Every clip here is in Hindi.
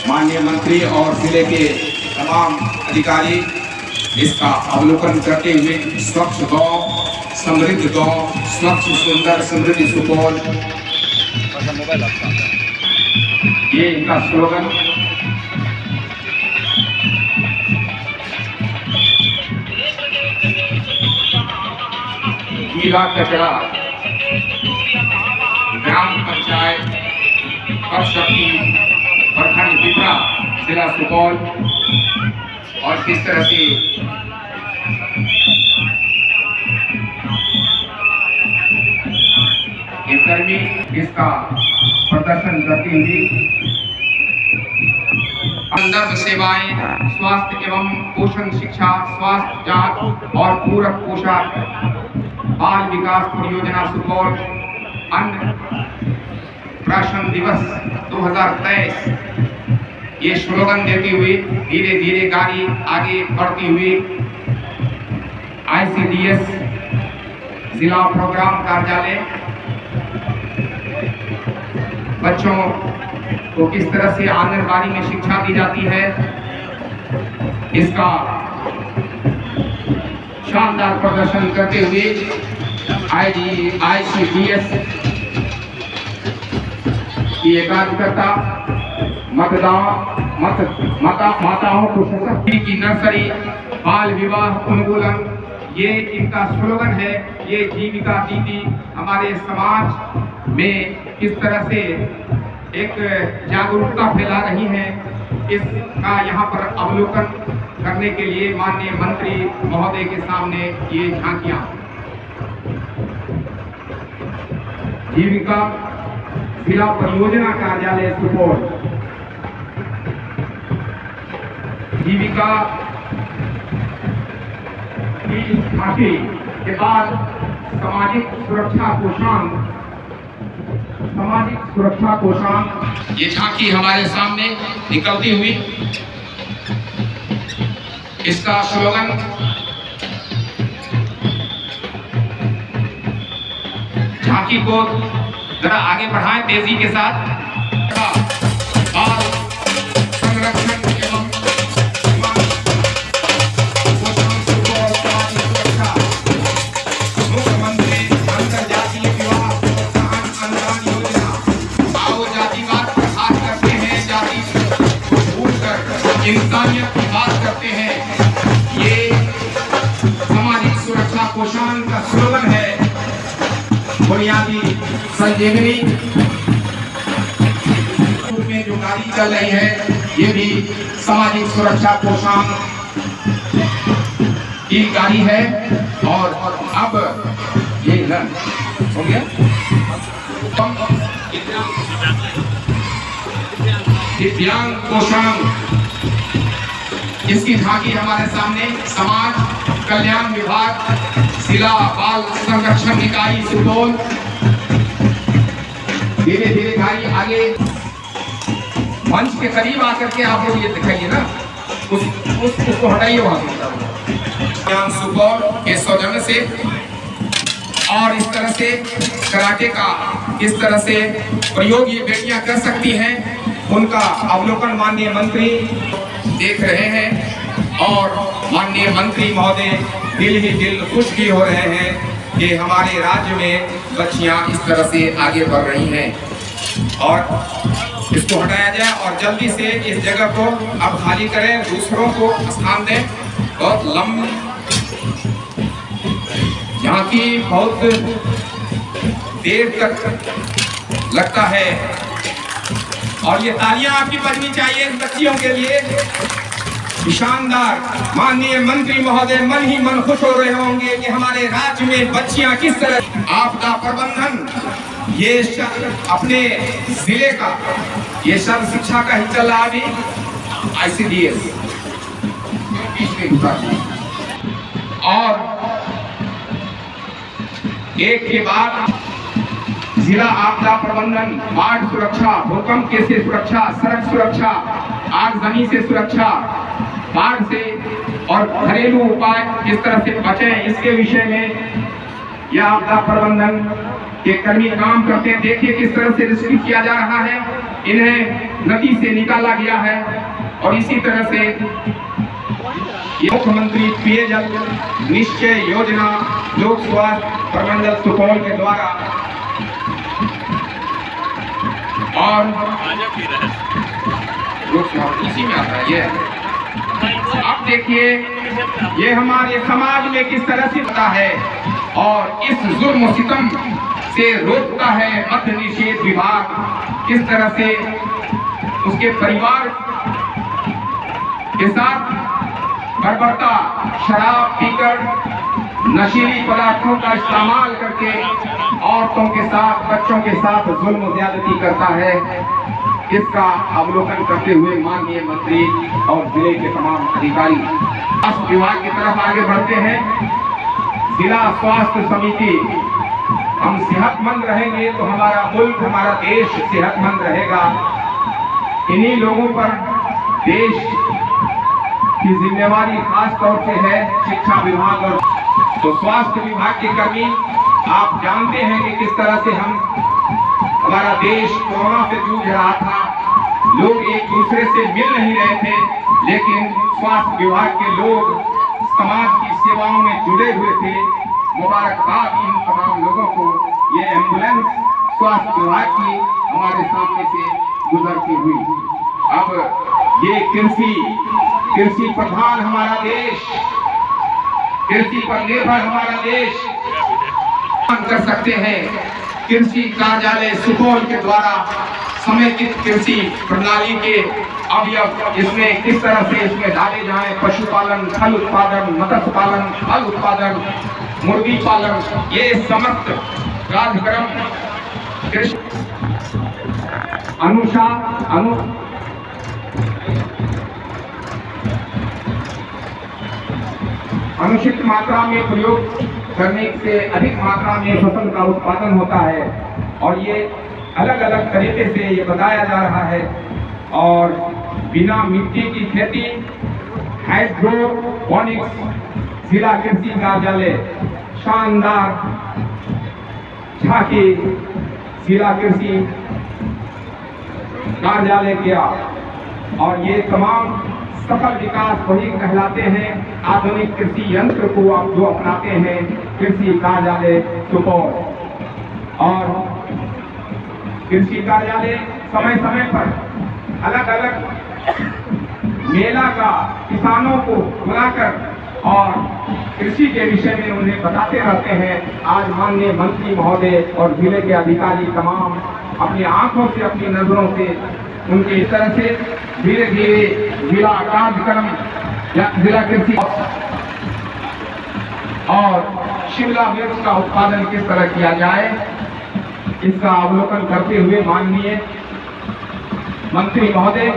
माननीय मंत्री और जिले के तमाम अधिकारी इसका अवलोकन करते हुए स्वच्छ गांव, समृद्ध गांव, स्वच्छ सुंदर समृद्धि सुपौल, ये इनका स्लोगन। गीला कचरा ग्राम पंचायत परशक्ति प्रखंड पिपरा जिला सुपौल, और किस तरह से ये कर्मी इसका प्रदर्शन करते हुए संदर्भ सेवाएं, स्वास्थ्य एवं पोषण शिक्षा, स्वास्थ्य जांच और पूरक पोषण, बाल विकास परियोजना सुपौल, अन्न प्राशन दिवस 2023, ये स्लोगन देते हुए धीरे धीरे गाड़ी आगे बढ़ती हुई ICDS जिला प्रोग्राम कार्यालय बच्चों को किस तरह से आंगनबाड़ी में शिक्षा दी जाती है, इसका शानदार प्रदर्शन करते हुए ICDS की एकाधिकता माताओं को सशक्ति की नर्सरी, बाल विवाह उन्मूलन, ये इनका स्लोगन है। ये जीविका दीदी हमारे समाज में किस तरह से एक जागरूकता फैला रही हैं, इसका यहाँ पर अवलोकन करने के लिए माननीय मंत्री महोदय के सामने ये झांकियां। जीविका जिला परियोजना कार्यालय सुपौल, जीविका की झांकी के बाद सामाजिक सुरक्षा कोषांग, ये झांकी हमारे सामने निकलती हुई, इसका स्लोगन झांकी को जरा आगे बढ़ाएं तेजी के साथ। बाल संरक्षण एवं मुख्यमंत्री अंतरजातीय विवाह प्रोत्साहन अनुदान योजना, आओ जातिवाद पर बात करते हैं, जाति को भूलकर इंसानियत की बात करते हैं, ये सामाजिक सुरक्षा कोषांग का स्लोगन है। बुनियादी संजीवनी में जो गाड़ी चल रही है, ये भी सामाजिक सुरक्षा कोषांग की गाड़ी है। और अब ये हो गया दिव्यांग कोषांग, इसकी झांकी हमारे सामने समाज कल्याण विभाग जिला बाल संरक्षण इकाई सुपौल, धीरे धीरे गाड़ी आगे मंच के करीब आकर के आप लोग ये दिखाइए ना, उसको हटाइए वहां से। सुपौल के सौजन्य से और इस तरह से कराटे का इस तरह से प्रयोग ये बेटियां कर सकती हैं, उनका अवलोकन माननीय मंत्री देख रहे हैं। और माननीय मंत्री महोदय दिल ही दिल खुश भी हो रहे हैं कि हमारे राज्य में बच्चियां इस तरह से आगे बढ़ रही हैं। और इसको हटाया जाए और जल्दी से इस जगह को अब खाली करें, दूसरों को स्थान दें। बहुत लंबी यहाँ की बहुत देर तक लगता है, और ये तालियां आपकी बजनी चाहिए इन बच्चियों के लिए। शानदार माननीय मंत्री महोदय मन ही मन खुश हो रहे होंगे कि हमारे राज्य में बच्चियां किस तरह आपदा प्रबंधन, ये अपने जिले का ये सर्व शिक्षा का ही चल रहा अभी ICDS और एक के बाद जिला आपदा प्रबंधन, बाढ़ सुरक्षा, भूकंप से सुरक्षा, सड़क सुरक्षा, आगजनी से सुरक्षा, बाढ़ से और घरेलू उपाय किस तरह से बचें, इसके विषय में यह आपदा प्रबंधन के कर्मी काम करते हैं। देखिए किस तरह से रेस्क्यू किया जा रहा है, इन्हें नदी से निकाला गया है। और इसी तरह से मुख्यमंत्री पेयजल निश्चय योजना लोक स्वास्थ्य प्रमंडल सुपौल के द्वारा और इसी में आता है ये। अब देखिए ये हमारे समाज में किस तरह से होता है और इस जुल्म सितम से रोकता है मद्य निषेध विभाग। किस तरह से उसके परिवार के साथ बर्बरता शराब पीकर नशीली पदार्थों का इस्तेमाल करके औरतों के साथ बच्चों के साथ जुल्म ज्यादती करता है। इसका अवलोकन करते हुए माननीय मंत्री और जिले के तमाम अधिकारी स्वास्थ्य विभाग की तरफ आगे बढ़ते हैं। जिला स्वास्थ्य समिति, हम सेहतमंद रहेंगे तो हमारा मुल्क हमारा देश सेहतमंद रहेगा। इन्हीं लोगों पर देश की जिम्मेवारी खास तौर से है, शिक्षा विभाग और तो स्वास्थ्य विभाग के कर्मी आप जानते हैं कि किस तरह से हमारा देश कोरोना से जूझ रहा था। लोग एक दूसरे से मिल नहीं रहे थे, लेकिन स्वास्थ्य विभाग के लोग समाज की सेवाओं में जुड़े हुए थे। मुबारकबाद इन तमाम लोगों को। ये एम्बुलेंस स्वास्थ्य विभाग की हमारे सामने से गुजरती हुई। अब ये कृषि प्रधान हमारा देश, कृषि पर निर्भर हमारा देश कर सकते हैं। कृषि कार्यालय सुपौल के द्वारा समेकित कृषि प्रणाली के अवयव इसमें किस तरह से इसमें डाले जाएं, पशुपालन, फल उत्पादन, मत्स्य पालन, फल उत्पादन, मुर्गी पालन, ये समस्त कार्यक्रम कृषि अनुचित मात्रा में प्रयोग करने से अधिक मात्रा में फसल का उत्पादन होता है और ये अलग अलग तरीके से ये बताया जा रहा है। और बिना मिट्टी की खेती हाइड्रोपोनिक्स जिला कृषि कार्यालय शानदार झांकी जिला कृषि कार्यालय किया और ये तमाम सफल विकास वही कहलाते हैं। आधुनिक कृषि यंत्र को आप जो अपनाते हैं कृषि कार्यालय सुपौल। और कृषि कार्यालय समय समय पर अलग अलग मेला का किसानों को बुलाकर और कृषि के विषय में उन्हें बताते रहते हैं। आज माननीय मंत्री महोदय और जिले के अधिकारी तमाम अपनी आंखों से अपनी नजरों से उनके इस तरह से धीरे धीरे जिला कार्यक्रम या जिला कृषि और शिमला मिर्च का उत्पादन किस तरह किया जाए इसका अवलोकन करते हुए माननीय मंत्री महोदय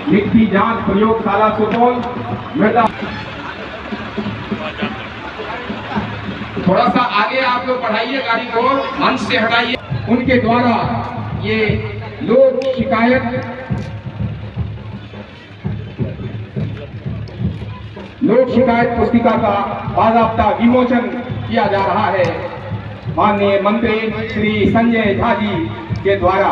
मिट्टी जांच प्रयोगशाला सुपौल मृदा थोड़ा सा आगे आप लोग बढ़ाइए गाड़ी को, मंच से हटाइए। उनके द्वारा ये लोक शिकायत पुस्तिका का बाकायदा विमोचन किया जा रहा है माननीय मंत्री श्री संजय झा जी के द्वारा।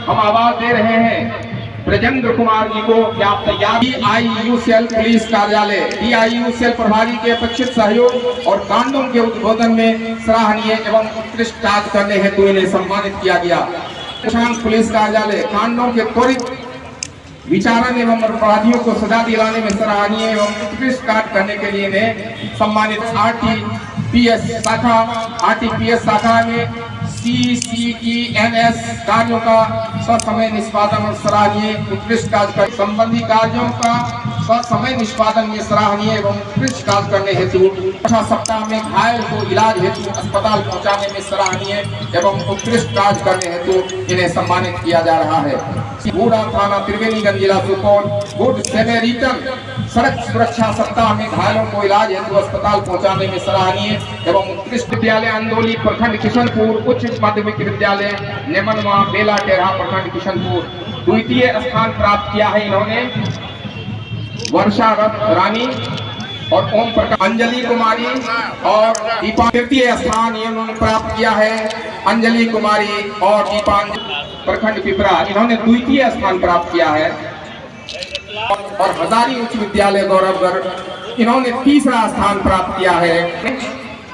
हम आवाज दे रहे हैं ब्रजेंद्र कुमार जी को कि आप तैयार। DIU सेल पुलिस कार्यालय DIU सेल प्रभारी के अपेक्षित सहयोग और कांडों के उद्बोधन में सराहनीय एवं उत्कृष्ट कार्य करने हेतु इन्हें सम्मानित किया गया। पुलिस कार्यालय कांडों के त्वरित विचारण एवं अपराधियों को सजा दिलाने में सराहनीय एवं उत्कृष्ट कार्य करने के लिए इन्हें सम्मानित। RTPS शाखा में CCENS कार्यों का ससमय निष्पादन और सराहनीय उत्कृष्ट कार्य कर संबंधी कार्यों का ससमय निष्पादन में सराहनीय एवं उत्कृष्ट कार्य करने हेतु 6 सप्ताह में घायल को इलाज हेतु अस्पताल पहुंचाने में सराहनीय एवं उत्कृष्ट कार्य करने हेतु इन्हें सम्मानित किया जा रहा है। बूढ़ा थाना त्रिवेणीगंज जिला सुपौल गुड सेमेरिटन सड़क सुरक्षा सप्ताह में घायलों को इलाज हेतु अस्पताल पहुंचाने में सराहनीय एवं उत्कृष्ट विद्यालय अंदोली प्रखंड किशनपुर उच्च माध्यमिक विद्यालय नेमनवा बेला टेढ़ा प्रखंड किशनपुर द्वितीय स्थान प्राप्त किया है। इन्होंने वर्षा रानी और ओम प्रकाश अंजलि कुमारी और दीपा तृतीय स्थान इन्होंने प्राप्त किया है। अंजलि कुमारी और दीपांजलि प्रखंड पिपरा इन्होंने द्वितीय स्थान प्राप्त किया है। और हजारी उच्च विद्यालय गौरवगढ़ इन्होंने तीसरा स्थान प्राप्त किया है।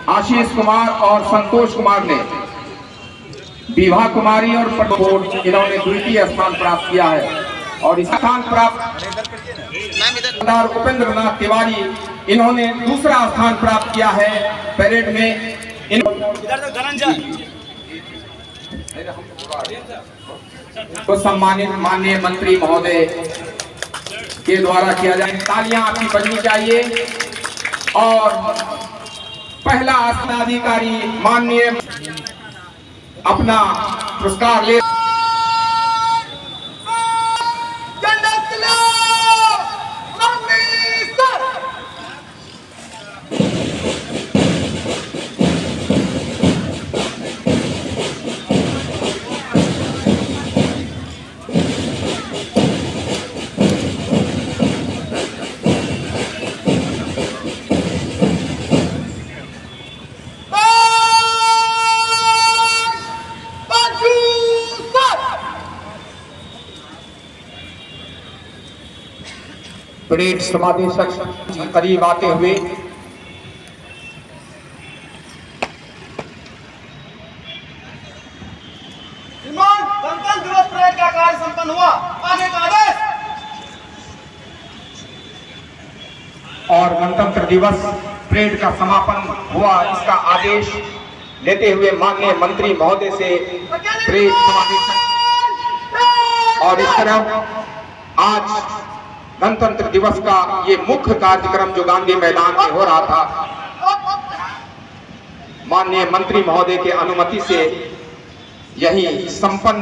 आशीष कुमार और संतोष कुमार ने, विभा कुमारी और प्रबोध इन्होंने द्वितीय स्थान प्राप्त किया है। और इस स्थान प्राप्त उपेंद्र नाथ तिवारी इन्होंने दूसरा स्थान प्राप्त किया है। परेड में तो सम्मानित माननीय मंत्री महोदय के द्वारा किया जाए। तालियां आपकी बजनी चाहिए। और पहला आसनाधिकारी माननीय अपना पुरस्कार ले परेड समादेशक करीब आते हुए गणतंत्र दिवस परेड का कार्य संपन्न हुआ। आगे का आदेश। और गणतंत्र दिवस परेड का समापन हुआ, इसका आदेश लेते हुए माननीय मंत्री महोदय से परेड समादेशक। और इस तरह आज गणतंत्र दिवस का ये मुख्य कार्यक्रम जो गांधी मैदान में हो रहा था, माननीय मंत्री महोदय के अनुमति से यही संपन्न